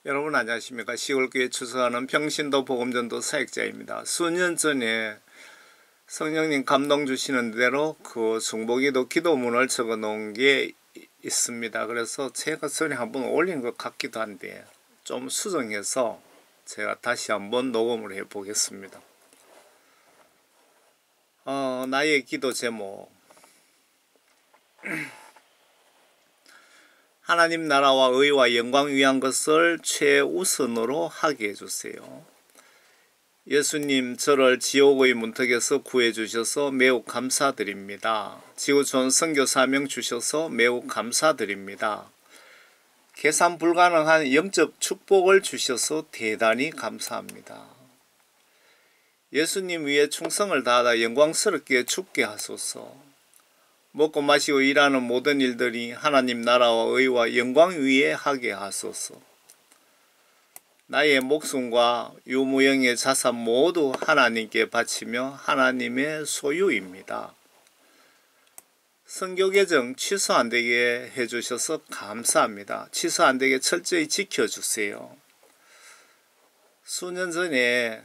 여러분 안녕하십니까. 시골교회 추수하는 평신도 복음전도 사역자입니다. 수년 전에 성령님 감동 주시는 대로 그 중보기도 기도문을 적어 놓은 게 있습니다. 그래서 제가 전에 한번 올린 것 같기도 한데 좀 수정해서 제가 다시 한번 녹음을 해 보겠습니다. 나의 기도 제목, 하나님 나라와 의와 영광 위한 것을 최우선으로 하게 해주세요. 예수님, 저를 지옥의 문턱에서 구해주셔서 매우 감사드립니다. 지구촌 선교 사명 주셔서 매우 감사드립니다. 계산 불가능한 영적 축복을 주셔서 대단히 감사합니다. 예수님 위해 충성을 다하다 영광스럽게 죽게 하소서. 먹고 마시고 일하는 모든 일들이 하나님 나라와 의와 영광 위에 하게 하소서. 나의 목숨과 유무영의 자산 모두 하나님께 바치며 하나님의 소유입니다. 선교 계정 취소 안되게 해주셔서 감사합니다. 취소 안되게 철저히 지켜주세요. 수년 전에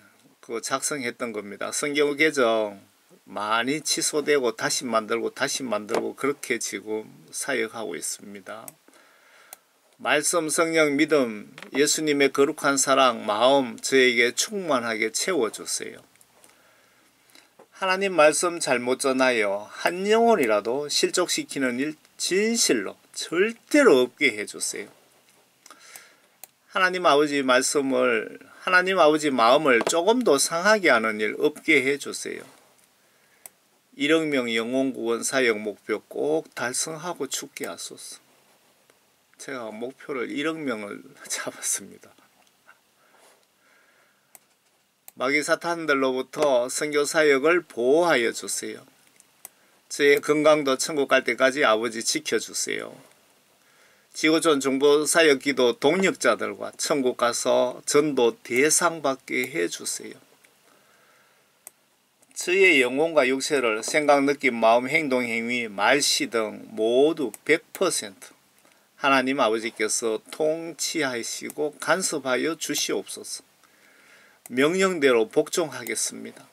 작성했던 겁니다. 선교 계정 많이 취소되고 다시 만들고 그렇게 지금 사역하고 있습니다. 말씀, 성령, 믿음, 예수님의 거룩한 사랑, 마음 저에게 충만하게 채워주세요. 하나님 말씀 잘못 전하여 한 영혼이라도 실족시키는 일 진실로 절대로 없게 해주세요. 하나님 아버지 말씀을, 하나님 아버지 마음을 조금도 상하게 하는 일 없게 해주세요. 1억 명 영혼 구원 사역 목표 꼭 달성하고 죽게 하소서. 제가 목표를 1억 명을 잡았습니다. 마귀 사탄들로부터 선교 사역을 보호하여 주세요. 저의 건강도 천국 갈 때까지 아버지 지켜주세요. 지구촌 중보 사역 기도 동력자들과 천국 가서 전도 대상 받게 해주세요. 저의 영혼과 육체를 생각, 느낌, 마음, 행동, 행위, 말씨 등 모두 100% 하나님 아버지께서 통치하시고 간섭하여 주시옵소서. 명령대로 복종하겠습니다.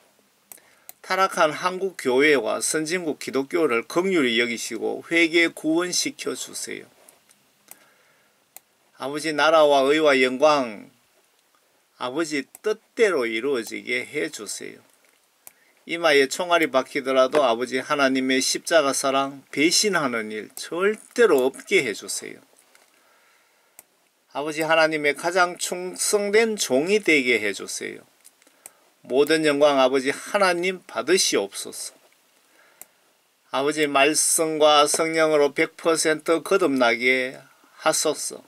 타락한 한국 교회와 선진국 기독교를 긍휼히 여기시고 회개 구원시켜 주세요. 아버지 나라와 의와 영광 아버지 뜻대로 이루어지게 해주세요. 이마에 총알이 박히더라도 아버지 하나님의 십자가 사랑 배신하는 일 절대로 없게 해주세요. 아버지 하나님의 가장 충성된 종이 되게 해주세요. 모든 영광 아버지 하나님 받으시옵소서. 아버지 말씀과 성령으로 100% 거듭나게 하소서.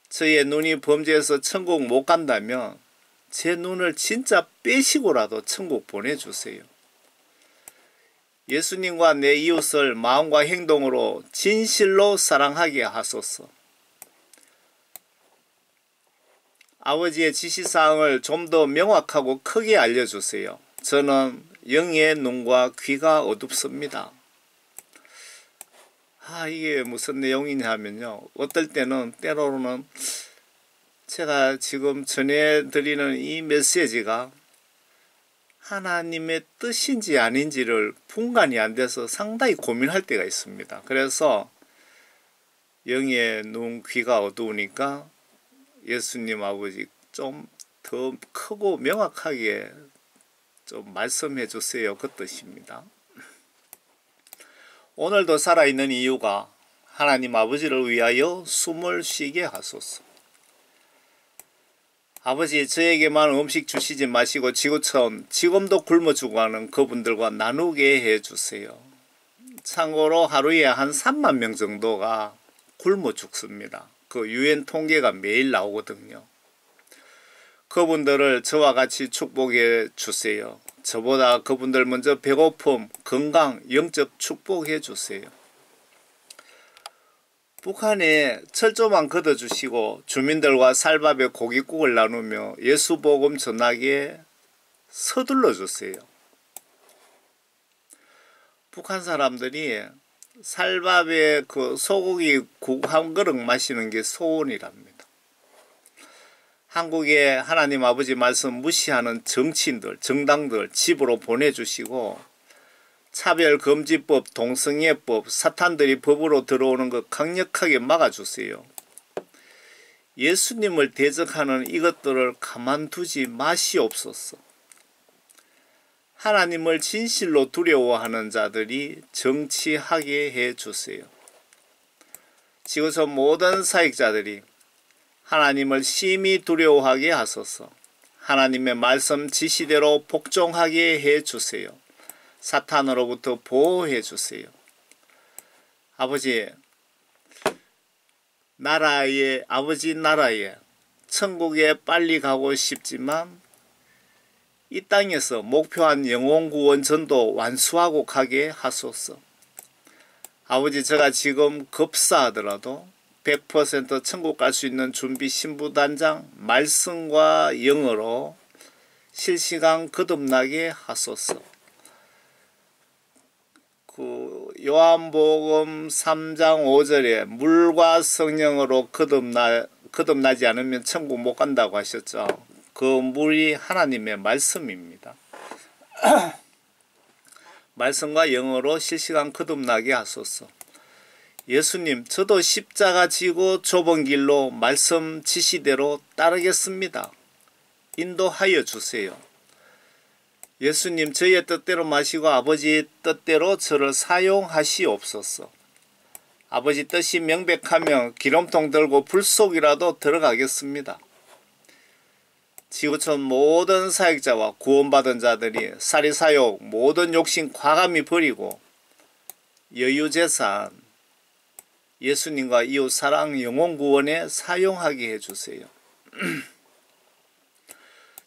저의 눈이 범죄해서 천국 못 간다면 제 눈을 진짜 빼시고라도 천국 보내주세요. 예수님과 내 이웃을 마음과 행동으로 진실로 사랑하게 하소서. 아버지의 지시사항을 좀 더 명확하고 크게 알려주세요. 저는 영의 눈과 귀가 어둡습니다. 이게 무슨 내용이냐면요. 어떨 때는 때로는 제가 지금 전해드리는 이 메시지가 하나님의 뜻인지 아닌지를 분간이 안 돼서 상당히 고민할 때가 있습니다. 그래서 영의 눈, 귀가 어두우니까 예수님 아버지 좀 더 크고 명확하게 좀 말씀해 주세요. 그 뜻입니다. 오늘도 살아있는 이유가 하나님 아버지를 위하여 숨을 쉬게 하소서. 아버지 저에게만 음식 주시지 마시고 지구촌 지금도 굶어 죽어가는 그분들과 나누게 해주세요. 참고로 하루에 한 3만 명 정도가 굶어 죽습니다. 그 유엔 통계가 매일 나오거든요. 그분들을 저와 같이 축복해 주세요. 저보다 그분들 먼저 배고픔, 건강, 영적 축복해 주세요. 북한에 철조망 걷어주시고 주민들과 쌀밥에 고깃국을 나누며 예수복음 전하기에 서둘러 주세요. 북한 사람들이 쌀밥에 그 소고기 국 한 그릇 마시는 게 소원이랍니다. 한국의 하나님 아버지 말씀 무시하는 정치인들, 정당들 집으로 보내주시고 차별금지법, 동성애법, 사탄들이 법으로 들어오는 것 강력하게 막아주세요. 예수님을 대적하는 이것들을 가만두지 마시옵소서. 하나님을 진실로 두려워하는 자들이 정치하게 해주세요. 지구촌 모든 사역자들이 하나님을 심히 두려워하게 하소서. 하나님의 말씀 지시대로 복종하게 해주세요. 사탄으로부터 보호해 주세요. 아버지 나라에 천국에 빨리 가고 싶지만 이 땅에서 목표한 영혼구원 전도 완수하고 가게 하소서. 아버지 제가 지금 급사하더라도 100% 천국 갈 수 있는 준비 신부단장 말씀과 영어로 실시간 거듭나게 하소서. 요한복음 3장 5절에 물과 성령으로 거듭나지 않으면 천국 못 간다고 하셨죠. 그 물이 하나님의 말씀입니다. 말씀과 영어로 실시간 거듭나게 하소서. 예수님, 저도 십자가 지고 좁은 길로 말씀 지시대로 따르겠습니다. 인도하여 주세요. 예수님, 저의 뜻대로 마시고 아버지의 뜻대로 저를 사용하시옵소서. 아버지 뜻이 명백하면 기름통 들고 불 속이라도 들어가겠습니다. 지구촌 모든 사역자와 구원받은 자들이 사리사욕 모든 욕심 과감히 버리고 여유재산 예수님과 이웃사랑 영혼구원에 사용하게 해주세요.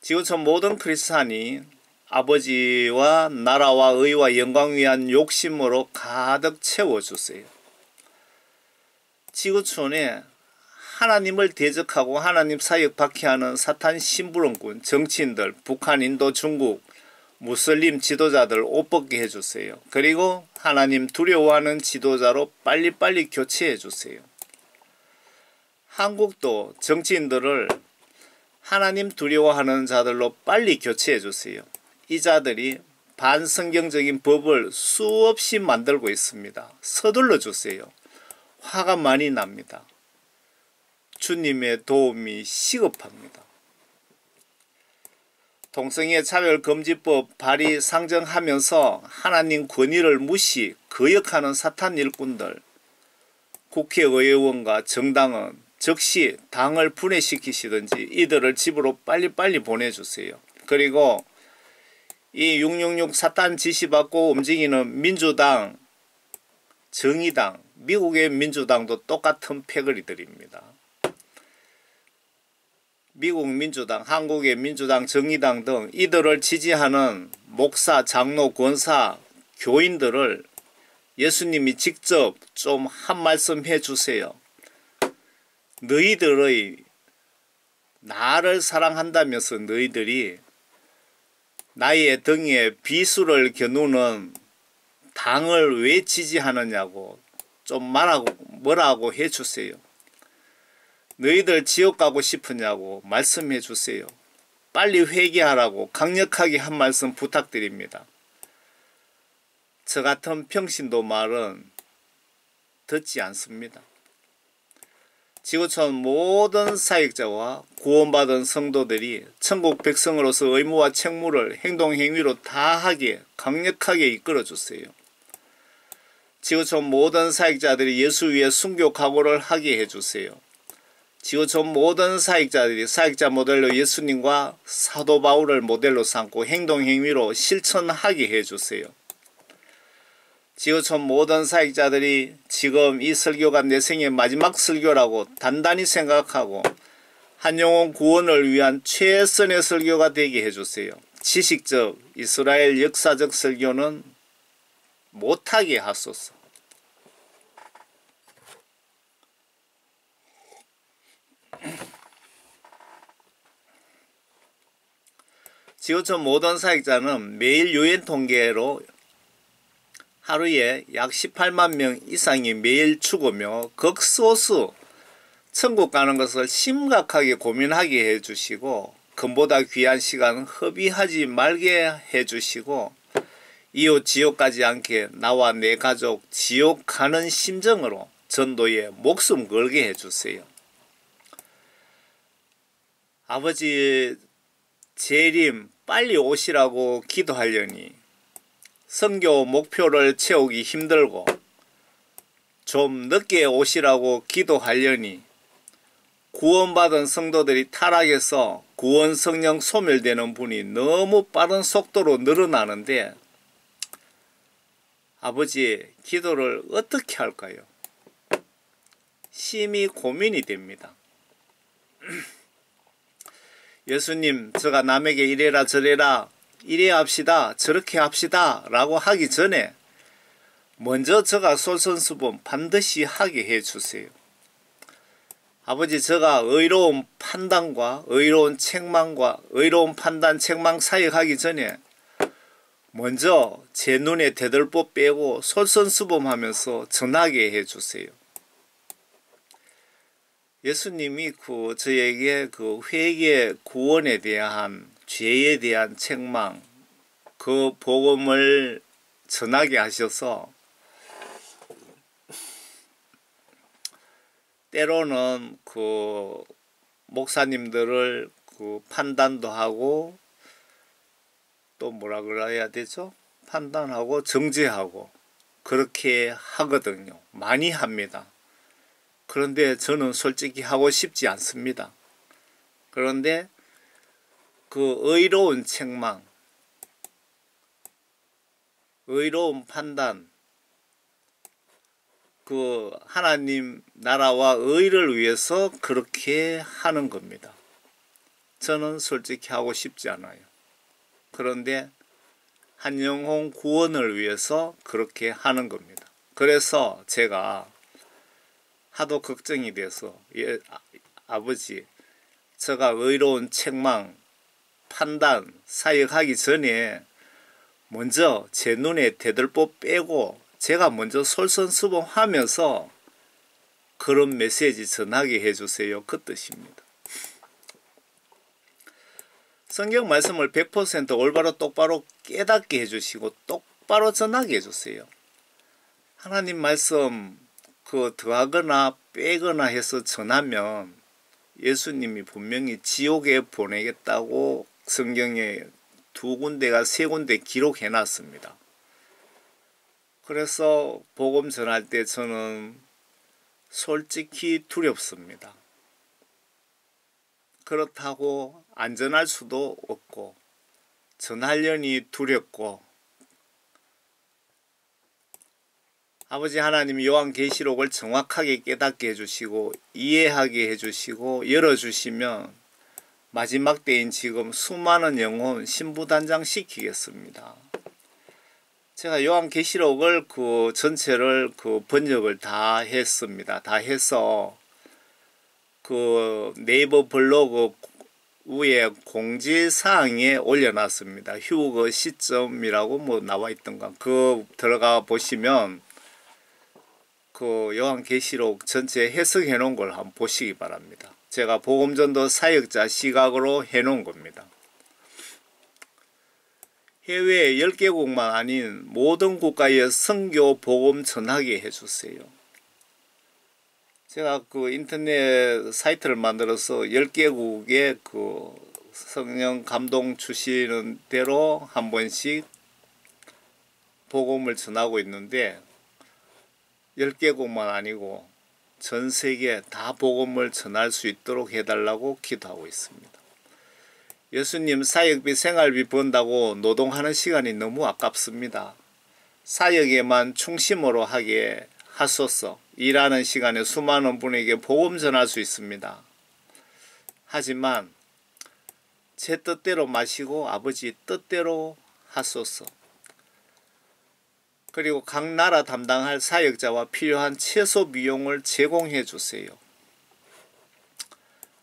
지구촌 모든 크리스찬이 아버지와 나라와 의와 영광 위한 욕심으로 가득 채워주세요. 지구촌에 하나님을 대적하고 하나님 사역 박해하는 사탄 심부름꾼, 정치인들, 북한, 인도, 중국, 무슬림 지도자들 옷 벗게 해주세요. 그리고 하나님 두려워하는 지도자로 빨리빨리 교체해주세요. 한국도 정치인들을 하나님 두려워하는 자들로 빨리 교체해주세요. 이 자들이 반성경적인 법을 수없이 만들고 있습니다. 서둘러 주세요. 화가 많이 납니다. 주님의 도움이 시급합니다. 동성애 차별금지법 발의 상정하면서 하나님 권위를 무시, 거역하는 사탄 일꾼들, 국회의원과 정당은 즉시 당을 분해시키시든지 이들을 집으로 빨리빨리 보내주세요. 그리고 이 666 사탄 지시받고 움직이는 민주당, 정의당, 미국의 민주당도 똑같은 패거리들입니다. 미국 민주당, 한국의 민주당, 정의당 등 이들을 지지하는 목사, 장로, 권사, 교인들을 예수님이 직접 좀 한 말씀 해주세요. 너희들의 나를 사랑한다면서 너희들이 나의 등에 비수를 겨누는 당을 왜 지지하느냐고 좀 뭐라고 해주세요. 너희들 지옥 가고 싶으냐고 말씀해 주세요. 빨리 회개하라고 강력하게 한 말씀 부탁드립니다. 저 같은 평신도 말은 듣지 않습니다. 지구촌 모든 사역자와 구원받은 성도들이 천국 백성으로서 의무와 책무를 행동행위로 다하게 강력하게 이끌어주세요. 지구촌 모든 사역자들이 예수 위에 순교 각오를 하게 해주세요. 지구촌 모든 사역자들이 사역자 모델로 예수님과 사도 바울을 모델로 삼고 행동행위로 실천하게 해주세요. 지구촌 모든 사역자들이 지금 이 설교가 내 생의 마지막 설교라고 단단히 생각하고 한 영혼 구원을 위한 최선의 설교가 되게 해주세요. 지식적, 이스라엘 역사적 설교는 못하게 하소서. 지구촌 모든 사역자는 매일 유엔 통계로 하루에 약 18만 명 이상이 매일 죽으며 극소수 천국 가는 것을 심각하게 고민하게 해주시고 금보다 귀한 시간 허비하지 말게 해주시고 이웃 지옥 가지 않게 나와 내 가족 지옥 가는 심정으로 전도에 목숨 걸게 해주세요. 아버지 재림 빨리 오시라고 기도하려니 선교 목표를 채우기 힘들고 좀 늦게 오시라고 기도하려니 구원받은 성도들이 타락해서 구원 성령 소멸되는 분이 너무 빠른 속도로 늘어나는데 아버지 기도를 어떻게 할까요? 심히 고민이 됩니다. 예수님, 제가 남에게 이래라 저래라 이래야 합시다 저렇게 합시다 라고 하기 전에 먼저 제가 솔선수범 반드시 하게 해주세요. 아버지, 제가 의로운 판단과 의로운 책망과 의로운 판단 책망 사역하기 전에 먼저 제 눈에 대들보 빼고 솔선수범하면서 전하게 해주세요. 예수님이 저에게 회개 구원에 대한 죄에 대한 책망 그 복음을 전하게 하셔서 때로는 목사님들을 판단도 하고 또 뭐라 그래야 되죠? 판단하고 정죄하고 그렇게 하거든요. 많이 합니다. 그런데 저는 솔직히 하고 싶지 않습니다. 그런데 의로운 책망, 의로운 판단, 하나님 나라와 의를 위해서 그렇게 하는 겁니다. 저는 솔직히 하고 싶지 않아요. 그런데 한 영혼 구원을 위해서 그렇게 하는 겁니다. 그래서 제가 하도 걱정이 돼서 아버지, 제가 의로운 책망, 판단, 사역하기 전에 먼저 제 눈에 대들보 빼고 제가 먼저 솔선수범하면서 그런 메시지 전하게 해주세요. 그 뜻입니다. 성경 말씀을 100% 올바로 똑바로 깨닫게 해주시고 똑바로 전하게 해주세요. 하나님 말씀 더하거나 빼거나 해서 전하면 예수님이 분명히 지옥에 보내겠다고 성경에 2군데가 3군데 기록해 놨습니다. 그래서 복음 전할 때 저는 솔직히 두렵습니다. 그렇다고 안 전할 수도 없고 전하려니 두렵고 아버지 하나님 요한계시록을 정확하게 깨닫게 해주시고 이해하게 해주시고 열어주시면 마지막 때인 지금 수많은 영혼 신부단장 시키겠습니다. 제가 요한계시록을 전체를 번역을 다 했습니다. 다 해서 네이버 블로그 위에 공지사항에 올려놨습니다. 휴거 시점이라고 나와 있던가 들어가 보시면 요한계시록 전체 해석해 놓은 걸 한번 보시기 바랍니다. 제가 복음전도 사역자 시각으로 해 놓은 겁니다. 해외 10개국만 아닌 모든 국가에 선교 복음 전하게 해주세요. 제가 인터넷 사이트를 만들어서 10개국에 성령 감동 주시는 대로 한 번씩 복음을 전하고 있는데 10개국만 아니고 전 세계 다 복음을 전할 수 있도록 해달라고 기도하고 있습니다. 예수님 사역비 생활비 번다고 노동하는 시간이 너무 아깝습니다. 사역에만 충심으로 하게 하소서. 일하는 시간에 수많은 분에게 복음 전할 수 있습니다. 하지만 제 뜻대로 마시고 아버지 뜻대로 하소서. 그리고 각 나라 담당할 사역자와 필요한 최소 비용을 제공해 주세요.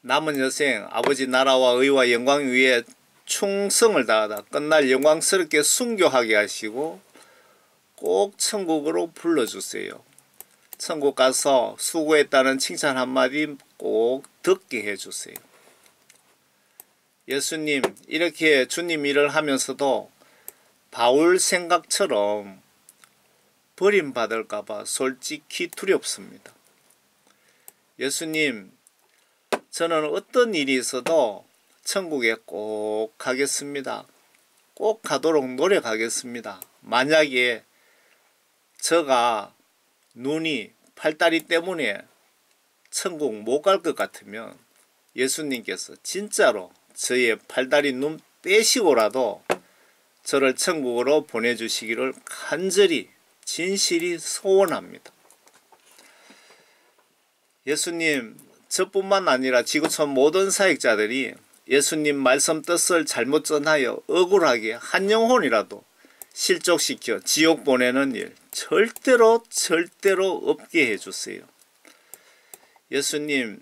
남은 여생 아버지 나라와 의와 영광 위에 충성을 다하다 끝날 영광스럽게 순교하게 하시고 꼭 천국으로 불러주세요. 천국 가서 수고했다는 칭찬 한마디 꼭 듣게 해주세요. 예수님, 이렇게 주님 일을 하면서도 바울 생각처럼 버림받을까봐 솔직히 두렵습니다. 예수님, 저는 어떤 일이 있어도 천국에 꼭 가겠습니다. 꼭 가도록 노력하겠습니다. 만약에 제가 눈이 팔다리 때문에 천국 못 갈 것 같으면 예수님께서 진짜로 저의 팔다리 눈 빼시고라도 저를 천국으로 보내주시기를 간절히 진실이 소원합니다. 예수님, 저뿐만 아니라 지구촌 모든 사역자들이 예수님 말씀 뜻을 잘못 전하여 억울하게 한 영혼이라도 실족시켜 지옥 보내는 일 절대로 없게 해주세요. 예수님,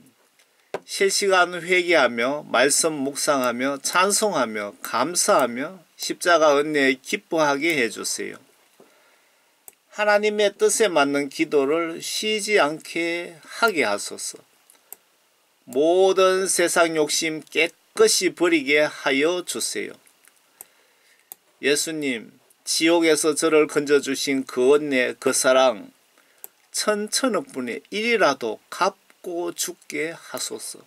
실시간 회개하며 말씀 묵상하며 찬송하며 감사하며 십자가 은혜에 기뻐하게 해주세요. 하나님의 뜻에 맞는 기도를 쉬지 않게 하게 하소서. 모든 세상 욕심 깨끗이 버리게 하여 주세요. 예수님, 지옥에서 저를 건져주신 그 은혜, 그 사랑 천천억 분의 1이라도 갚고 죽게 하소서.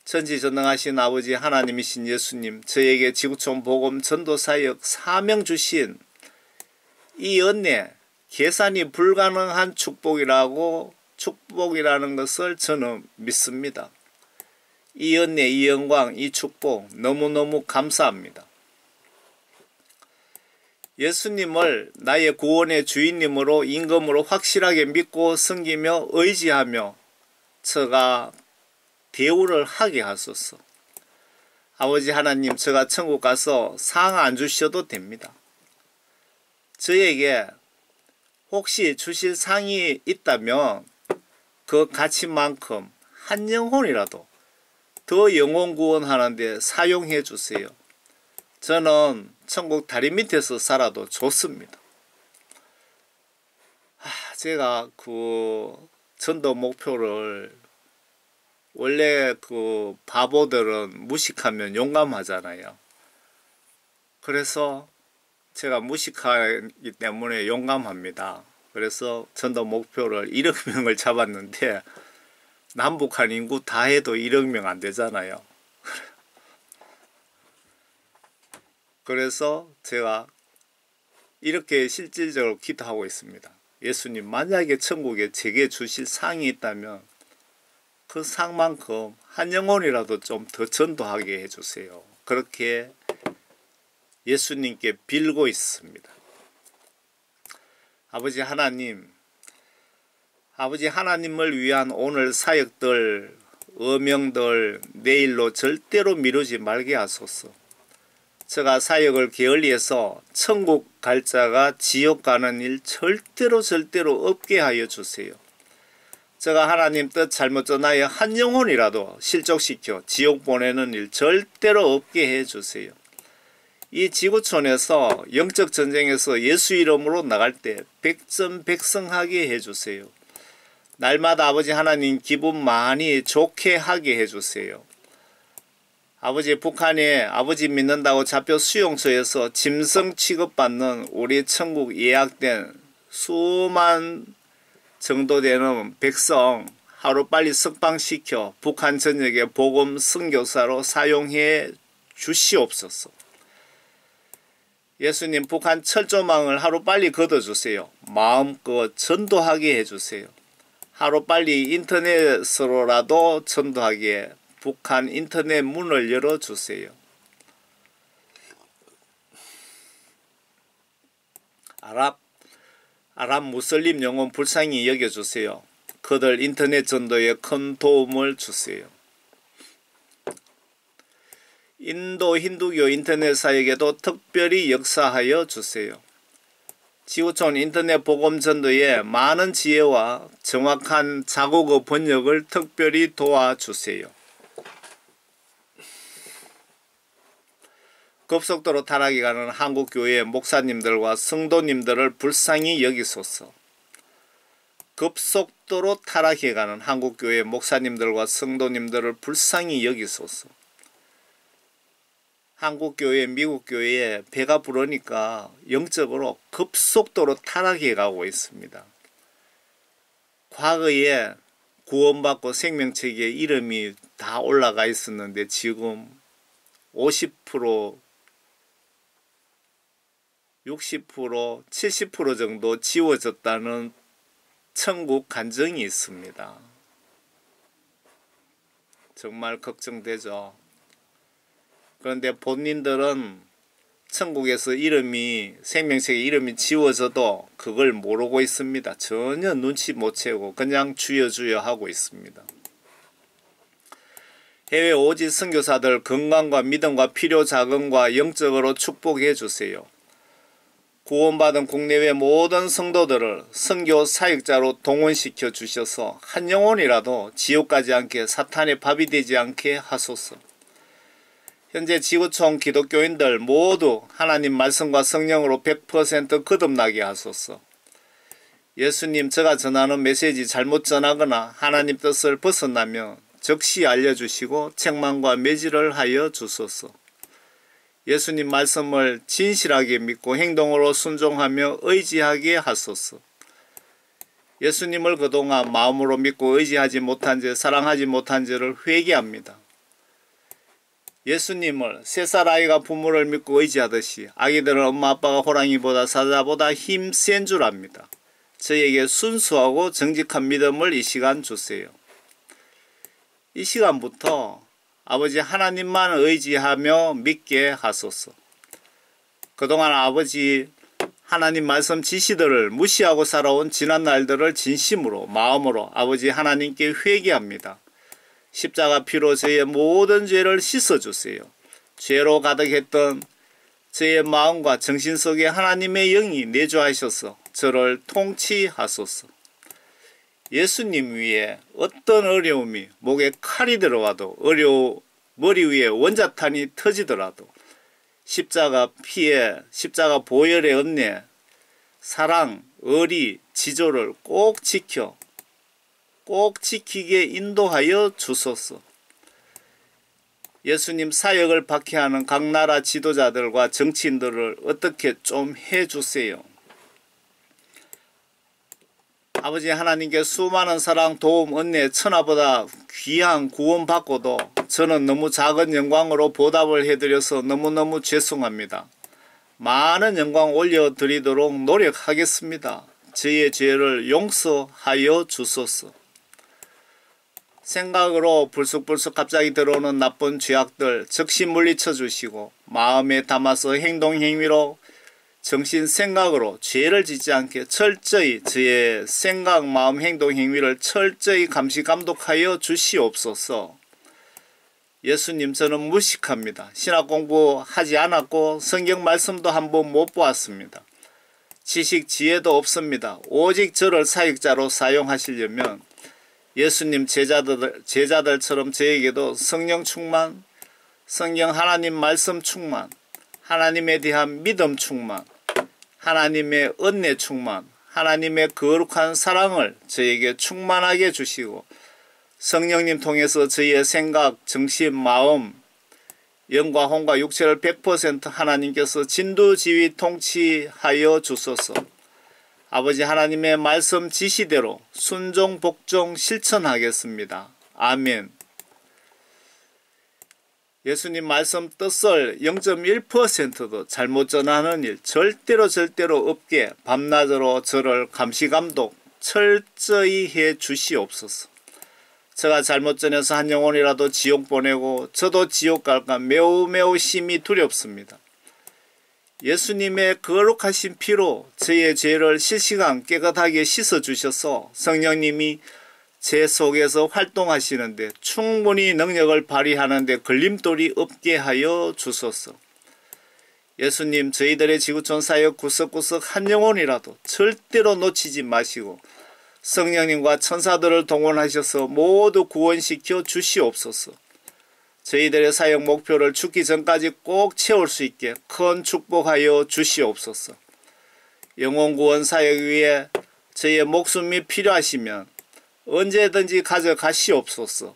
전지전능하신 아버지 하나님이신 예수님, 저에게 지구촌 복음 전도사역 사명 주신 이 은혜, 계산이 불가능한 축복이라는 것을 저는 믿습니다. 이 은혜, 이 영광, 이 축복 너무너무 감사합니다. 예수님을 나의 구원의 주인님으로 임금으로 확실하게 믿고 섬기며 의지하며 저가 대우를 하게 하소서. 아버지 하나님, 저가 천국 가서 상 안 주셔도 됩니다. 저에게 혹시 주실 상이 있다면 그 가치만큼 한 영혼이라도 더 영혼 구원하는 데 사용해 주세요. 저는 천국 다리 밑에서 살아도 좋습니다. 제가 그 전도 목표를 원래 그 바보들은 무식하면 용감하잖아요. 그래서 제가 무식하기 때문에 용감합니다. 그래서 전도 목표를 1억 명을 잡았는데 남북한 인구 다 해도 1억 명 안 되잖아요. 그래서 제가 이렇게 실질적으로 기도하고 있습니다. 예수님, 만약에 천국에 제게 주실 상이 있다면 그 상만큼 한 영혼이라도 좀 더 전도하게 해주세요. 그렇게 예수님께 빌고 있습니다. 아버지 하나님, 아버지 하나님을 위한 오늘 사역들, 어명들 내일로 절대로 미루지 말게 하소서. 제가 사역을 게을리해서 천국 갈 자가 지옥 가는 일 절대로 없게 하여 주세요. 제가 하나님 뜻 잘못 전하여 한 영혼이라도 실족시켜 지옥 보내는 일 절대로 없게 해 주세요. 이 지구촌에서 영적 전쟁에서 예수 이름으로 나갈 때 백전백승하게 해주세요. 날마다 아버지 하나님 기분 많이 좋게 하게 해주세요. 아버지, 북한에 아버지 믿는다고 잡혀 수용소에서 짐승 취급받는 우리 천국 예약된 수만 정도 되는 백성 하루빨리 석방시켜 북한 전역에 복음 선교사로 사용해 주시옵소서. 예수님, 북한 철조망을 하루빨리 걷어주세요. 마음껏 전도하게 해주세요. 하루빨리 인터넷으로라도 전도하게 북한 인터넷 문을 열어주세요. 아랍 무슬림 영혼 불쌍히 여겨주세요. 그들 인터넷 전도에 큰 도움을 주세요. 인도 힌두교 인터넷 사역에도 특별히 역사하여 주세요. 지구촌 인터넷 복음 전도에 많은 지혜와 정확한 자국어 번역을 특별히 도와주세요. 급속도로 타락해 가는 한국교회 목사님들과 성도님들을 불쌍히 여기소서. 급속도로 타락해가는 한국교회 목사님들과 성도님들을 불쌍히 여기소서. 한국교회, 미국교회에 배가 부르니까 영적으로 급속도로 타락해가고 있습니다. 과거에 구원받고 생명책에 이름이 다 올라가 있었는데 지금 50%, 60%, 70% 정도 지워졌다는 천국 간증이 있습니다. 정말 걱정되죠. 그런데 본인들은 천국에서 이름이, 생명책에 이름이 지워져도 그걸 모르고 있습니다. 전혀 눈치 못 채고 그냥 주여 주여 하고 있습니다. 해외 오지 선교사들 건강과 믿음과 필요 자금과 영적으로 축복해 주세요. 구원받은 국내외 모든 성도들을 선교 사역자로 동원시켜 주셔서 한 영혼이라도 지옥 가지 않게, 사탄의 밥이 되지 않게 하소서. 현재 지구촌 기독교인들 모두 하나님 말씀과 성령으로 100% 거듭나게 하소서. 예수님, 제가 전하는 메시지 잘못 전하거나 하나님 뜻을 벗어나면 즉시 알려주시고 책망과 매질을 하여 주소서. 예수님 말씀을 진실하게 믿고 행동으로 순종하며 의지하게 하소서. 예수님을 그동안 마음으로 믿고 의지하지 못한 죄, 사랑하지 못한 죄를 회개합니다. 예수님을 3살 아이가 부모를 믿고 의지하듯이 아기들은 엄마 아빠가 호랑이보다 사자보다 힘센 줄 압니다. 저에게 순수하고 정직한 믿음을 이 시간 주세요. 이 시간부터 아버지 하나님만 의지하며 믿게 하소서. 그동안 아버지 하나님 말씀 지시들을 무시하고 살아온 지난 날들을 진심으로 마음으로 아버지 하나님께 회개합니다. 십자가 피로 저의 모든 죄를 씻어주세요. 죄로 가득했던 저의 마음과 정신 속에 하나님의 영이 내주하셔서 저를 통치하소서. 예수님 위에 어떤 어려움이 목에 칼이 들어와도 머리 위에 원자탄이 터지더라도 십자가 피에 십자가 보혈의 은혜, 사랑, 의리, 지조를 꼭 지키게 인도하여 주소서. 예수님 사역을 박해하는 각 나라 지도자들과 정치인들을 어떻게 좀 해주세요. 아버지 하나님께 수많은 사랑, 도움, 은혜, 천하보다 귀한 구원받고도 저는 너무 작은 영광으로 보답을 해드려서 너무너무 죄송합니다. 많은 영광 올려드리도록 노력하겠습니다. 저의 죄를 용서하여 주소서. 생각으로 불쑥불쑥 갑자기 들어오는 나쁜 죄악들 즉시 물리쳐 주시고 마음에 담아서 행동 행위로 정신 생각으로 죄를 짓지 않게 철저히 저의 생각, 마음, 행동, 행위를 철저히 감시 감독하여 주시옵소서. 예수님, 저는 무식합니다. 신학 공부하지 않았고 성경 말씀도 한번 못 보았습니다. 지식, 지혜도 없습니다. 오직 저를 사역자로 사용하시려면 예수님 제자들처럼 저에게도 성령 충만, 성령 하나님 말씀 충만, 하나님에 대한 믿음 충만, 하나님의 은혜 충만, 하나님의 거룩한 사랑을 저에게 충만하게 주시고 성령님 통해서 저희의 생각, 정신, 마음, 영과 혼과 육체를 100% 하나님께서 진두지휘 통치하여 주소서. 아버지 하나님의 말씀 지시대로 순종, 복종, 실천하겠습니다. 아멘. 예수님 말씀 뜻을 0.1%도 잘못 전하는 일 절대로 없게 밤낮으로 저를 감시감독 철저히 해 주시옵소서. 제가 잘못 전해서 한 영혼이라도 지옥 보내고 저도 지옥 갈까 매우 심히 두렵습니다. 예수님의 거룩하신 피로 저의 죄를 실시간 깨끗하게 씻어주셔서 성령님이 제 속에서 활동하시는데 충분히 능력을 발휘하는데 걸림돌이 없게 하여 주소서. 예수님, 저희들의 지구촌 사역 구석구석 한 영혼이라도 절대로 놓치지 마시고 성령님과 천사들을 동원하셔서 모두 구원시켜 주시옵소서. 저희들의 사역 목표를 죽기 전까지 꼭 채울 수 있게 큰 축복하여 주시옵소서. 영혼구원 사역 위에 저희의 목숨이 필요하시면 언제든지 가져가시옵소서.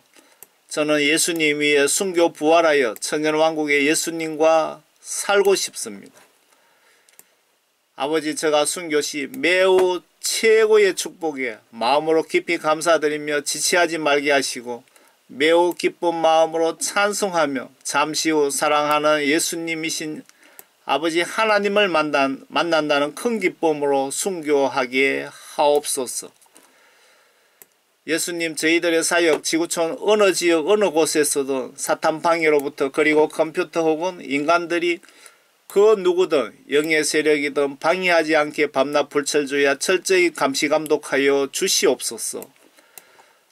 저는 예수님 위에 순교 부활하여 천년왕국의 예수님과 살고 싶습니다. 아버지, 제가 순교시 매우 최고의 축복에 마음으로 깊이 감사드리며 지체하지 말게 하시고 매우 기쁜 마음으로 찬송하며 잠시 후 사랑하는 예수님이신 아버지 하나님을 만난다는 큰 기쁨으로 순교하게 하옵소서. 예수님, 저희들의 사역 지구촌 어느 지역 어느 곳에서도 사탄 방해로부터, 그리고 컴퓨터 혹은 인간들이 그 누구든 영의 세력이든 방해하지 않게 밤낮 불철주야 철저히 감시 감독하여 주시옵소서.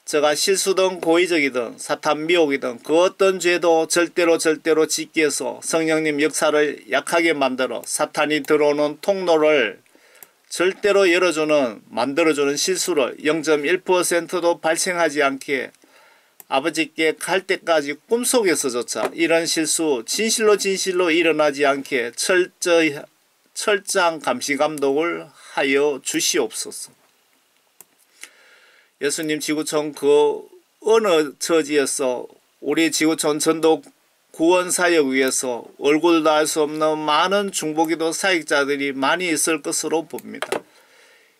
제가 실수든 고의적이든 사탄 미혹이든 그 어떤 죄도 절대로 짓기 위해서 성령님 역사를 약하게 만들어 사탄이 들어오는 통로를 절대로 만들어주는 실수를 0.1%도 발생하지 않게 아버지께 갈 때까지 꿈속에서조차 이런 실수 진실로 일어나지 않게 철저한 감시 감독을 하여 주시옵소서. 예수님, 지구촌 그 어느 처지에서 우리 지구촌 전도 구원사역 위해서 얼굴도 알 수 없는 많은 중보기도 사역자들이 많이 있을 것으로 봅니다.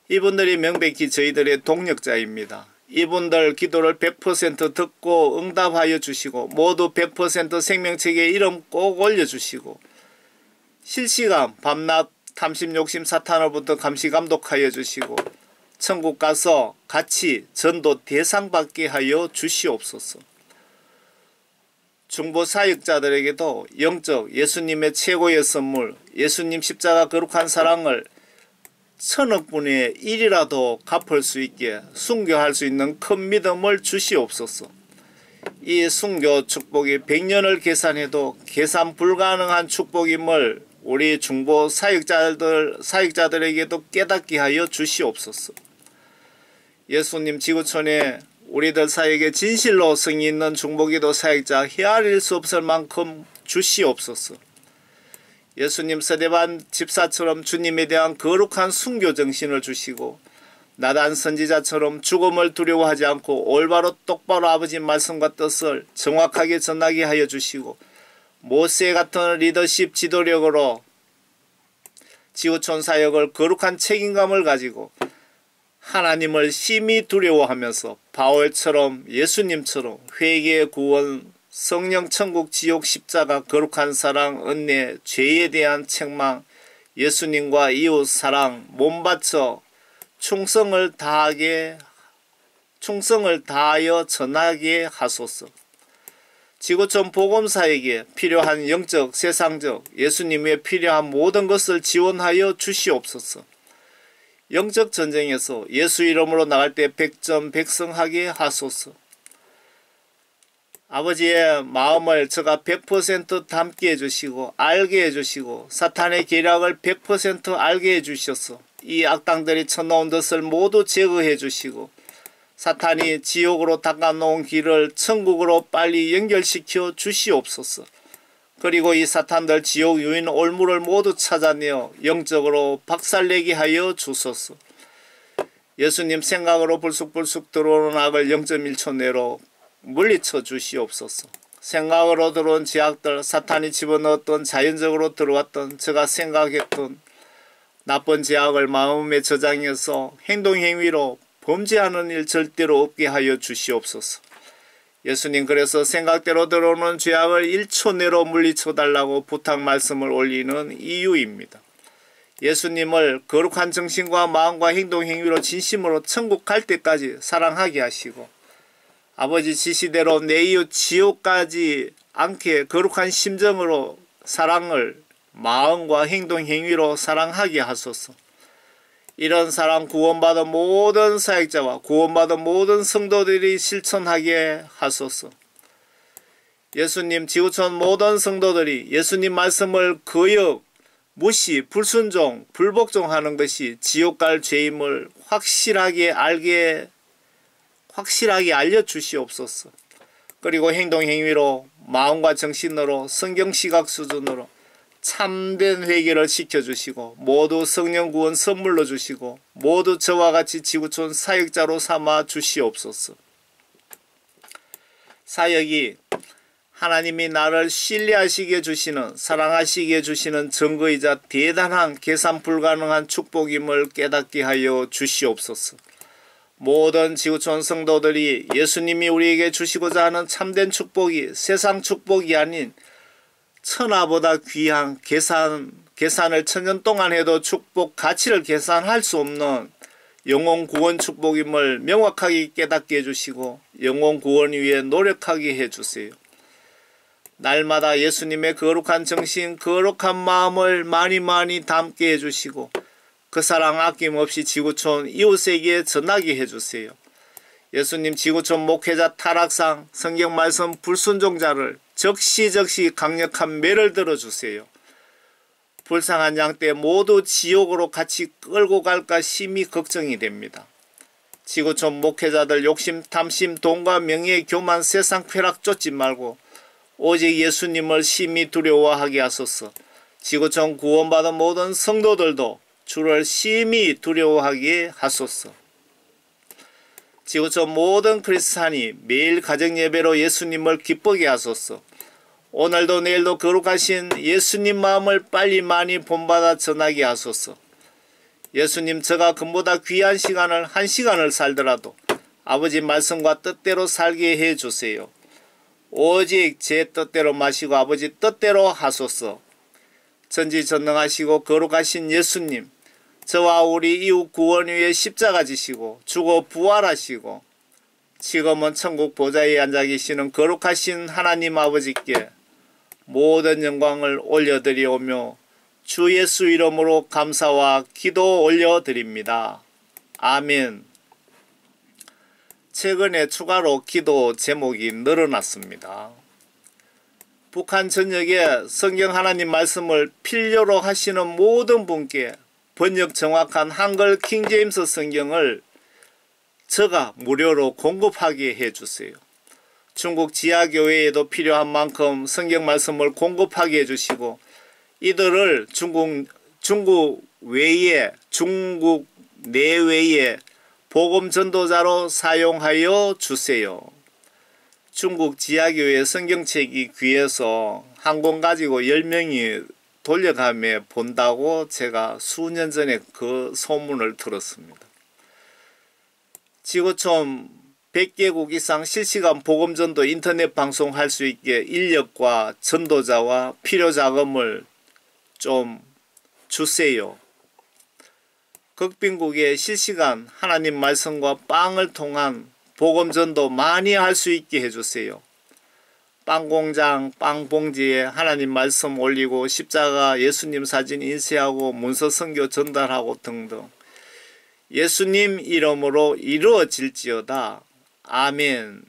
이분들이 명백히 저희들의 동력자입니다. 이분들 기도를 100% 듣고 응답하여 주시고 모두 100% 생명책에 이름 꼭 올려주시고 실시간 밤낮 탐심 욕심 사탄으로부터 감시 감독하여 주시고 천국 가서 같이 전도 대상 받게 하여 주시옵소서. 중보 사역자들에게도 영적 예수님의 최고의 선물, 예수님 십자가 거룩한 사랑을 1000억분의 1이라도 갚을 수 있게 순교할 수 있는 큰 믿음을 주시옵소서. 이 순교 축복이 100년을 계산해도 계산 불가능한 축복임을 우리 중보 사역자들에게도 깨닫게 하여 주시옵소서. 예수님, 지구촌에 우리들 사이에 진실로 성의 있는 중보기도 사역자 헤아릴 수 없을 만큼 주시옵소서. 예수님, 스데반 집사처럼 주님에 대한 거룩한 순교 정신을 주시고 나단 선지자처럼 죽음을 두려워하지 않고 올바로 똑바로 아버지 말씀과 뜻을 정확하게 전하게 하여 주시고 모세 같은 리더십 지도력으로 지구촌 사역을 거룩한 책임감을 가지고 하나님을 심히 두려워하면서 바울처럼 예수님처럼 회개, 구원, 성령, 천국, 지옥, 십자가, 거룩한 사랑, 은혜, 죄에 대한 책망, 예수님과 이웃 사랑, 몸바쳐 충성을 다하여 전하게 하소서. 지구촌 복음사에게 필요한 영적, 세상적, 예수님에 필요한 모든 것을 지원하여 주시옵소서. 영적 전쟁에서 예수 이름으로 나갈 때 100점 백성하게 하소서. 아버지의 마음을 제가 100% 담게 해주시고 알게 해주시고 사탄의 계략을 100% 알게 해주셔서 이 악당들이 쳐놓은 것을 모두 제거해 주시고 사탄이 지옥으로 닦아놓은 길을 천국으로 빨리 연결시켜 주시옵소서. 그리고 이 사탄들 지옥 유인 올무를 모두 찾아내어 영적으로 박살내게 하여 주소서. 예수님 생각으로 불쑥불쑥 들어오는 악을 0.1초 내로 물리쳐 주시옵소서. 생각으로 들어온 제약들, 사탄이 집어넣었던 자연적으로 들어왔던 제가 생각했던 나쁜 제약을 마음에 저장해서 행동행위로 범죄하는 일 절대로 없게 하여 주시옵소서. 예수님, 그래서 생각대로 들어오는 죄악을 1초 내로 물리쳐 달라고 부탁 말씀을 올리는 이유입니다. 예수님을 거룩한 정신과 마음과 행동행위로 진심으로 천국 갈 때까지 사랑하게 하시고 아버지 지시대로 내 이웃 지옥 가지 않게 거룩한 심정으로 사랑을 마음과 행동행위로 사랑하게 하소서. 이런 사랑 구원받은 모든 사역자와 구원받은 모든 성도들이 실천하게 하소서. 예수님, 지구촌 모든 성도들이 예수님 말씀을 거역, 무시, 불순종, 불복종하는 것이 지옥 갈 죄임을 확실하게 알려주시옵소서. 그리고 행동행위로 마음과 정신으로 성경시각 수준으로 참된 회개를 시켜주시고 모두 성령 구원 선물로 주시고 모두 저와 같이 지구촌 사역자로 삼아 주시옵소서. 사역이 하나님이 나를 신뢰하시게 주시는 사랑하시게 주시는 증거이자 대단한 계산 불가능한 축복임을 깨닫게 하여 주시옵소서. 모든 지구촌 성도들이 예수님이 우리에게 주시고자 하는 참된 축복이 세상 축복이 아닌 천하보다 귀한 계산을 천년 동안 해도 축복 가치를 계산할 수 없는 영혼 구원 축복임을 명확하게 깨닫게 해주시고 영혼 구원 위해 노력하게 해주세요. 날마다 예수님의 거룩한 정신, 거룩한 마음을 많이 담게 해주시고 그 사랑 아낌없이 지구촌 이웃에게 전하게 해주세요. 예수님 지구촌 목회자 타락상 성경 말씀 불순종자를 적시적시 강력한 매를 들어주세요. 불쌍한 양 때 모두 지옥으로 같이 끌고 갈까 심히 걱정이 됩니다. 지구촌 목회자들 욕심, 탐심, 돈과 명예, 교만, 세상 쾌락 쫓지 말고 오직 예수님을 심히 두려워하게 하소서. 지구촌 구원받은 모든 성도들도 주를 심히 두려워하게 하소서. 지구촌 모든 크리스찬이 매일 가정예배로 예수님을 기쁘게 하소서. 오늘도 내일도 거룩하신 예수님 마음을 빨리 많이 본받아 전하게 하소서. 예수님 저가 금보다 귀한 시간을 한 시간을 살더라도 아버지 말씀과 뜻대로 살게 해주세요. 오직 제 뜻대로 마시고 아버지 뜻대로 하소서. 전지전능하시고 거룩하신 예수님 저와 우리 이웃 구원 위에 십자가 지시고 죽어 부활하시고 지금은 천국 보좌에 앉아 계시는 거룩하신 하나님 아버지께 모든 영광을 올려드리오며 주 예수 이름으로 감사와 기도 올려드립니다. 아멘. 최근에 추가로 기도 제목이 늘어났습니다. 북한 전역에 성경 하나님 말씀을 필요로 하시는 모든 분께 번역 정확한 한글 킹제임스 성경을 저가 무료로 공급하게 해주세요. 중국 지하교회에도 필요한 만큼 성경 말씀을 공급하게 해주시고 이들을 중국 내외에 복음 전도자로 사용하여 주세요. 중국 지하교회 성경책이 귀해서 한 권 가지고 10명이 돌려가며 본다고 제가 수년 전에 그 소문을 들었습니다. 지구촌 100개국 이상 실시간 복음전도 인터넷 방송할 수 있게 인력과 전도자와 필요자금을 좀 주세요. 극빈국에 실시간 하나님 말씀과 빵을 통한 복음전도 많이 할 수 있게 해주세요. 빵공장, 빵봉지에 하나님 말씀 올리고 십자가 예수님 사진 인쇄하고 문서 선교 전달하고 등등 예수님 이름으로 이루어질지어다. 아멘.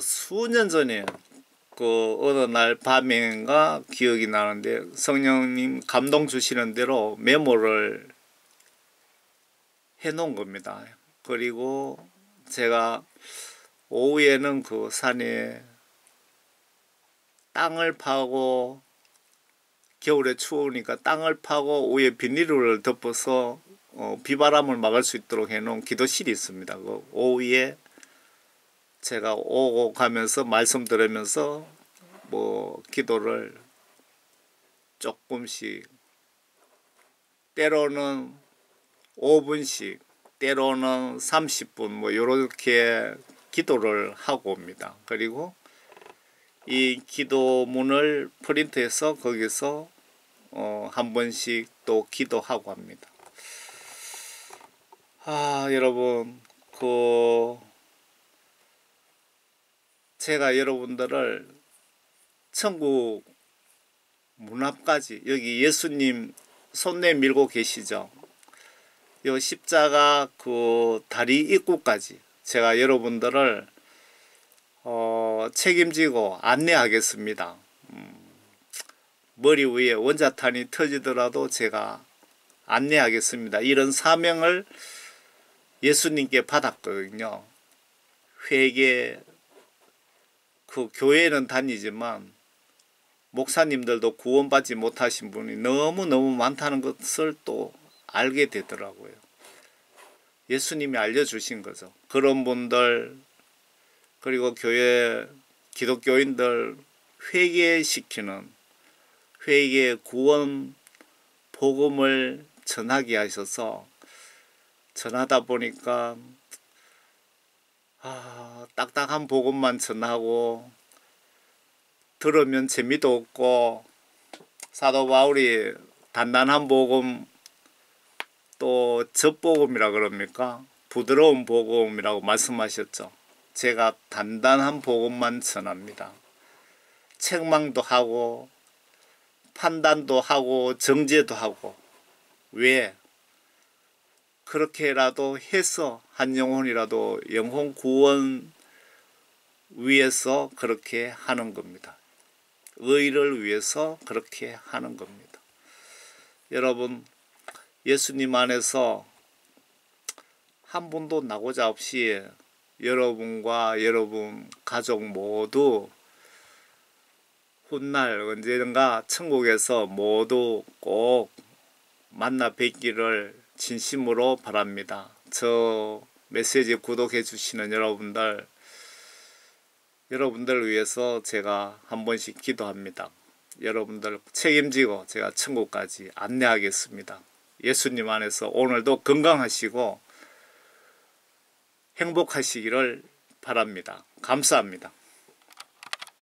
수년 전에 어느 날 밤인가 기억이 나는데 성령님 감동 주시는 대로 메모를 해 놓은 겁니다. 그리고 제가 오후에는 그 산에 땅을 파고 겨울에 추우니까 땅을 파고 위에 비닐을 덮어서 비바람을 막을 수 있도록 해놓은 기도실이 있습니다. 그 오후에 제가 오고 가면서 말씀 들으면서 기도를 조금씩 때로는 5분씩 때로는 30분 요렇게 기도를 하고 옵니다. 그리고 이 기도문을 프린트해서 거기서 한 번씩 또 기도하고 합니다. 여러분 제가 여러분들을 천국 문 앞까지 여기 예수님 손 내밀고 계시죠. 요 십자가 다리 입구까지 제가 여러분들을 책임지고 안내하겠습니다. 머리 위에 원자탄이 터지더라도 제가 안내하겠습니다. 이런 사명을 예수님께 받았거든요. 회개 그 교회는 다니지만 목사님들도 구원받지 못하신 분이 너무너무 많다는 것을 또 알게 되더라고요. 예수님이 알려주신 거죠. 그런 분들, 그리고 교회 기독교인들 회개시키는, 회개 구원 복음을 전하게 하셔서 전하다 보니까 딱딱한 복음만 전하고 들으면 재미도 없고, 사도 바울이 단단한 복음, 또 젖복음이라 그럽니까? 부드러운 복음이라고 말씀하셨죠. 제가 단단한 복음만 전합니다. 책망도 하고 판단도 하고 정죄도 하고. 왜? 그렇게라도 해서 한 영혼이라도 영혼 구원 위해서 그렇게 하는 겁니다. 의를 위해서 그렇게 하는 겁니다. 여러분, 예수님 안에서 한 분도 나고자 없이 여러분과 여러분 가족 모두 훗날 언젠가 천국에서 모두 꼭 만나 뵙기를 진심으로 바랍니다. 저 메시지 구독해 주시는 여러분들 위해서 제가 한 번씩 기도합니다. 여러분들 책임지고 제가 천국까지 안내하겠습니다. 예수님 안에서 오늘도 건강하시고 행복하시기를 바랍니다. 감사합니다.